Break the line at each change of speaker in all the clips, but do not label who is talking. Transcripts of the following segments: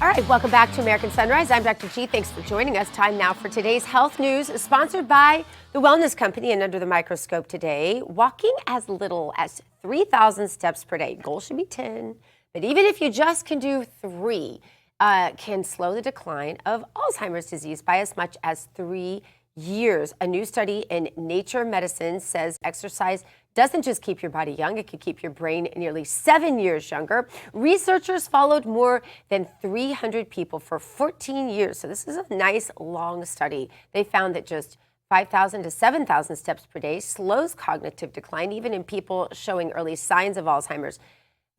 All right, welcome back to American Sunrise. I'm Dr. G. Thanks for joining us. Time now for today's health news, sponsored by the Wellness Company and Under the Microscope today. Walking as little as 3,000 steps per day. Goal should be 10, but even if you just can do 3, can slow the decline of Alzheimer's disease by as much as 3 years. A new study in Nature Medicine says exercise doesn't just keep your body young, it could keep your brain nearly 7 years younger. Researchers followed more than 300 people for 14 years. So this is a nice long study. They found that just 5,000 to 7,000 steps per day slows cognitive decline, even in people showing early signs of Alzheimer's.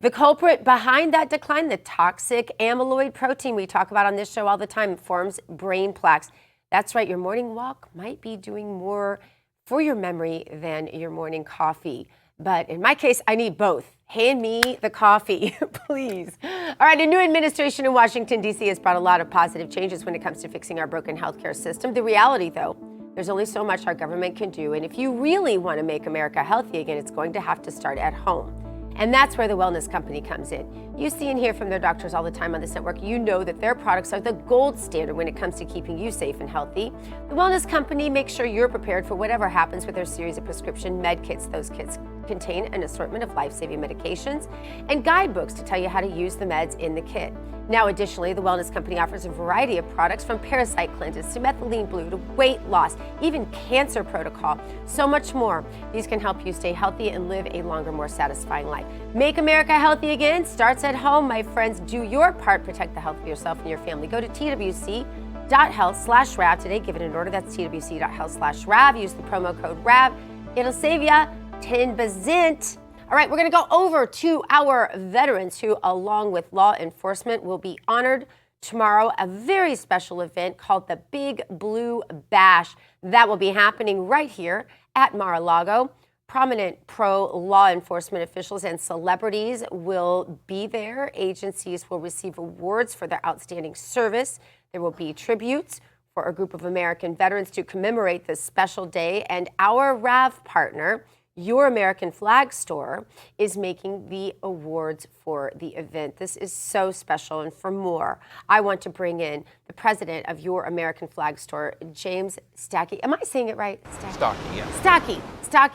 The culprit behind that decline, the toxic amyloid protein we talk about on this show all the time, forms brain plaques. That's right, your morning walk might be doing more for your memory than your morning coffee. But in my case, I need both. Hand me the coffee, please. All right, a new administration in Washington, D.C. has brought a lot of positive changes when it comes to fixing our broken healthcare system. The reality, though, there's only so much our government can do. And if you really want to make America healthy again, it's going to have to start at home. And that's where the Wellness Company comes in. You see and hear from their doctors all the time on this network. You know that their products are the gold standard when it comes to keeping you safe and healthy. The Wellness Company makes sure you're prepared for whatever happens with their series of prescription med kits. Those kits contain an assortment of life-saving medications and guidebooks to tell you how to use the meds in the kit. Now, additionally, the Wellness Company offers a variety of products from parasite cleanses to methylene blue to weight loss, even cancer protocol, so much more. These can help you stay healthy and live a longer, more satisfying life. Make America healthy again starts at home, my friends. Do your part, protect the health of yourself and your family. Go to twc.health/RAV today. Give it an order. That's twc.health/RAV. Use the promo code RAV. It'll save you 10%. All right, we're going to go over to our veterans who, along with law enforcement, will be honored tomorrow. A very special event called the Big Blue Bash. That will be happening right here at Mar-a-Lago. Prominent pro-law enforcement officials and celebrities will be there. Agencies will receive awards for their outstanding service. There will be tributes for a group of American veterans to commemorate this special day. And our RAV partner, Your American Flag Store, is making the awards for the event. This is so special. And for more, I want to bring in the president of Your American Flag Store, James Starkey. Am I saying it right?
Starkey, yeah.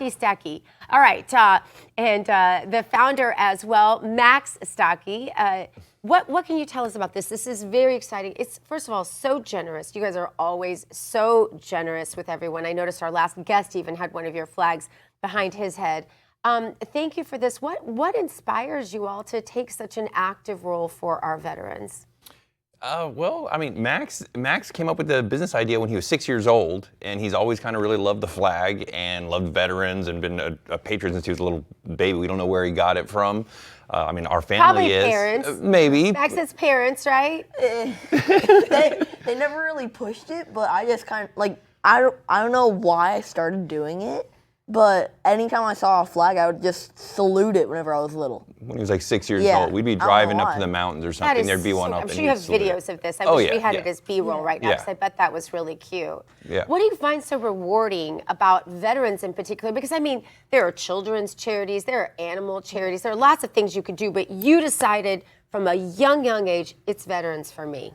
Starkey. All right. And the founder as well, Max Starkey. What can you tell us about this? This is very exciting. It's, first of all, so generous. You guys are always so generous with everyone. I noticed our last guest even had one of your flags behind his head. Thank you for this. What inspires you all to take such an active role for our veterans?
Well, I mean, Max came up with the business idea when he was 6 years old, and he's always kind of really loved the flag and loved veterans and been a patriot since he was a little baby. We don't know where he got it from. I mean, our family
Probably
is.
Parents.
Maybe.
Max's parents, right?
They never really pushed it, but I just kind of, like, I don't know why I started doing it, but anytime I saw a flag, I would just salute it whenever I was little.
When he was like 6 years
Yeah,
old, we'd be
I don't know
driving up
why.
to the mountains or something. There'd be one up.
I'm sure
and
you have
he'd salute
videos
it.
of this. I
Oh,
wish
yeah,
we had
yeah.
it as B-roll right now,
Yeah.
because I bet that was really cute.
Yeah.
What do you find so rewarding about veterans in particular? Because, I mean, there are children's charities, there are animal charities, there are lots of things you could do, but you decided from a young age, it's veterans for me.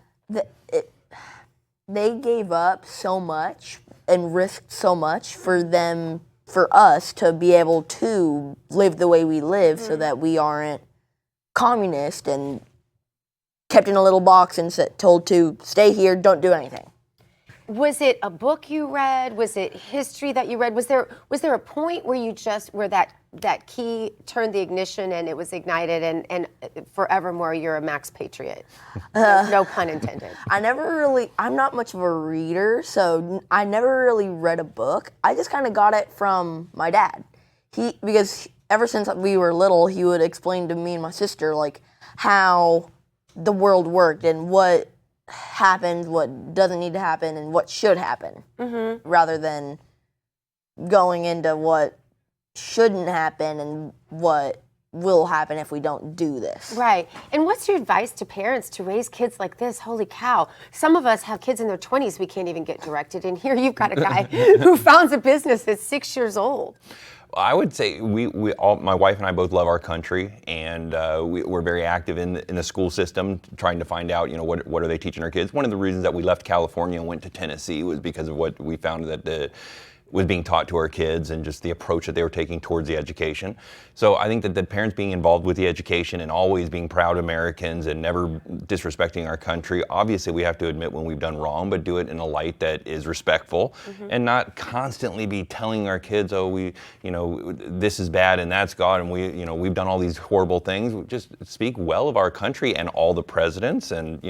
They gave up so much and risked so much for us to be able to live the way we live, so that we aren't communist and kept in a little box and told to stay here, don't do anything.
Was it a book you read? Was it history that you read? Was there a point where you just, where that key turned the ignition and it was ignited and forevermore you're a Max Patriot? No pun intended.
I'm not much of a reader, so I never really read a book. I just kind of got it from my dad. Because ever since we were little, he would explain to me and my sister, like, how the world worked and what happens, what doesn't need to happen, and what should happen, rather than going into what shouldn't happen and what will happen if we don't do this.
Right. And what's your advice to parents to raise kids like this? Holy cow. Some of us have kids in their 20s we can't even get directed. And here you've got a guy who founds a business at 6 years old.
I would say we all, my wife and I both love our country, and we're very active in the school system, trying to find out, what are they teaching our kids. One of the reasons that we left California and went to Tennessee was because of what we found that was being taught to our kids and just the approach that they were taking towards the education. So I think that the parents being involved with the education and always being proud Americans and never disrespecting our country, obviously we have to admit when we've done wrong, but do it in a light that is respectful, and not constantly be telling our kids, oh, this is bad and that's God, and we've done all these horrible things. Just speak well of our country and all the presidents, and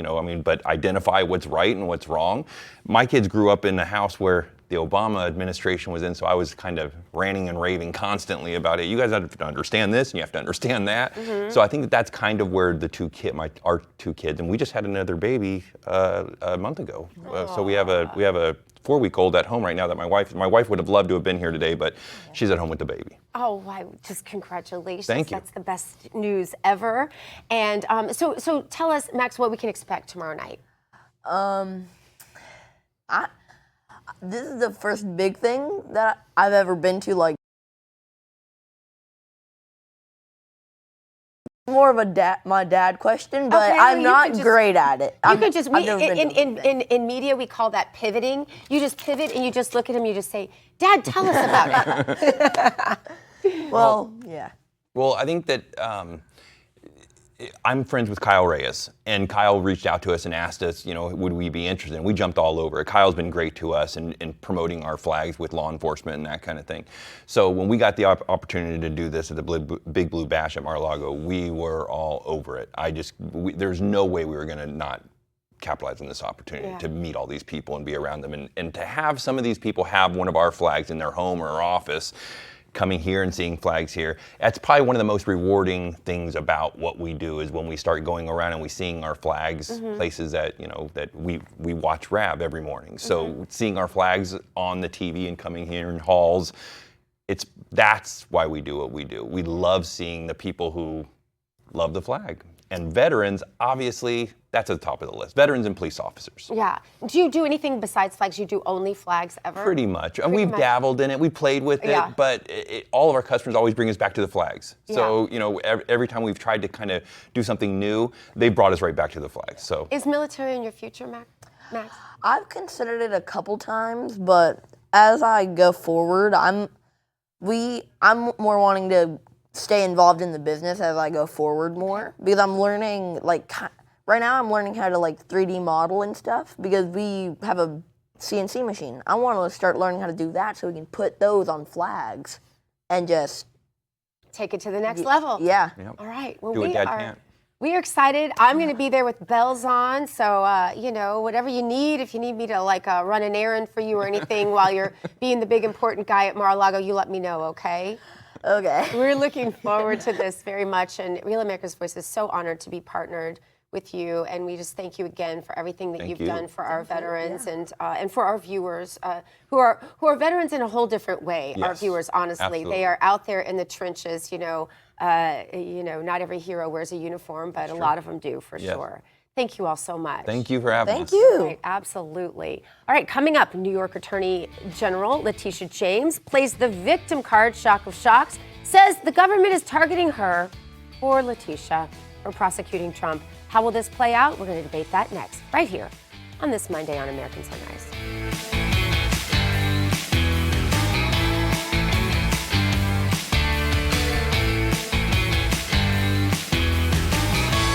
but identify what's right and what's wrong. My kids grew up in a house where the Obama administration was in, so I was kind of ranting and raving constantly about it. You guys have to understand this, and you have to understand that. So I think that's kind of where our two kids, and we just had another baby a month ago. So we have a 4-week-old at home right now that my wife would have loved to have been here today, but she's at home with the baby.
Oh, wow, just congratulations.
Thank you.
That's the best news ever. And so tell us, Max, what we can expect tomorrow night.
This is the first big thing that I've ever been to, like, more of my dad question, but I'm not great at it.
In media we call that pivoting. You just pivot and you just look at him, you just say, Dad, tell us about it.
Well, yeah.
Well, I think that I'm friends with Kyle Reyes, and Kyle reached out to us and asked us, would we be interested? And we jumped all over it. Kyle's been great to us in promoting our flags with law enforcement and that kind of thing. So when we got the opportunity to do this at the Big Blue Bash at Mar-a-Lago, we were all over it. There's no way we were going to not capitalize on this opportunity to meet all these people and be around them, and to have some of these people have one of our flags in their home or office. Coming here and seeing flags here, that's probably one of the most rewarding things about what we do, is when we start going around and we seeing our flags places that that we watch RAB every morning. So seeing our flags on the TV and coming here in halls, that's why we do what we do. We love seeing the people who love the flag. And veterans, obviously, that's at the top of the list. Veterans and police officers.
Yeah. Do you do anything besides flags? You do only flags ever?
Pretty much. We've dabbled in it. We played with it. But all of our customers always bring us back to the flags. So, every time we've tried to kind of do something new, they've brought us right back to the flags. So,
is military in your future, Max?
I've considered it a couple times, but as I go forward, I'm more wanting to stay involved in the business as I go forward more, because I'm learning, right now I'm learning how to 3D model and stuff, because we have a CNC machine. I want to start learning how to do that so we can put those on flags and just
take it to the next level.
Yeah.
Yep.
All right. Well,
do what Dad can't.
We are excited. I'm going to be there with bells on, so whatever you need. If you need me to run an errand for you or anything while you're being the big important guy at Mar-a-Lago, you let me know, okay?
Okay.
We're looking forward to this very much, and Real America's Voice is so honored to be partnered with you, and we just thank you again for everything that you've done for our veterans and for our viewers who are veterans in a whole different way.
Yes,
our viewers, honestly,
absolutely.
They are out there in the trenches. Not every hero wears a uniform, but a lot of them do for sure. Thank you all so much.
Thank you for having us.
Thank you.
Right, absolutely. All right, coming up, New York Attorney General Letitia James plays the victim card, shock of shocks, says the government is targeting her, or Letitia, for prosecuting Trump. How will this play out? We're going to debate that next, right here on this Monday on American Sunrise.